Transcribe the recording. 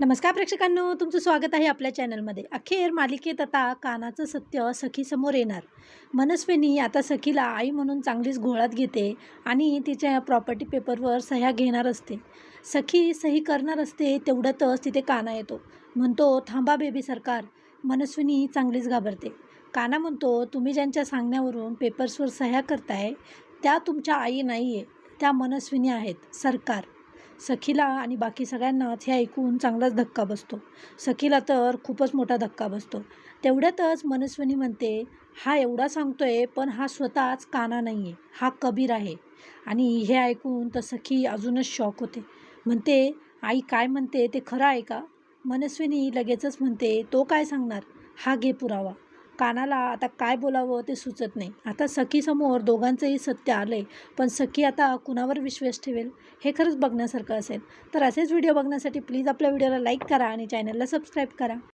नमस्कार प्रेक्षकांनो, तुमचं स्वागत आहे आपल्या चॅनलमध्ये. अखेर मालिकेत आता कानाचं सत्य सखीसमोर येणार. मनस्विनी आता सखीला आई म्हणून चांगलीच घोळात घेते आणि तिच्या प्रॉपर्टी पेपरवर सह्या घेणार असते. सखी सही करणार असते तेवढ्यातच तिथे काना येतो. म्हणतो, थांबा बेबी सरकार. मनस्विनी चांगलीच घाबरते. काना म्हणतो, तुम्ही ज्यांच्या सांगण्यावरून पेपर्सवर सह्या करताय त्या तुमच्या आई नाही आहे, त्या मनस्विनी आहेत, सरकार. सखीला आणि बाकी सगळ्यांनाच हे ऐकून चांगलाच धक्का बसतो. सखीला तर खूपच मोठा धक्का बसतो. तेवढ्यातच मनस्विनी म्हणते, हा एवढा सांगतोय पण हा स्वतःच काना नाही आहे, हा कबीर आहे. आणि हे ऐकून तर सखी अजूनच शॉक होते. म्हणते, आई काय म्हणते ते खरं आहे का? मनस्विनी लगेचच म्हणते, तो काय सांगणार, हा घे पुरावा. कानाला आता काय बोलावं ते सुचत नाही. आता सखीसमोर दोघांचंही सत्य आलंय, पण सखी आता कुणावर विश्वास ठेवेल हे खरंच बघण्यासारखं असेल. तर असेच व्हिडिओ बघण्यासाठी प्लीज आपल्या व्हिडिओला लाईक करा आणि चॅनलला सबस्क्राईब करा.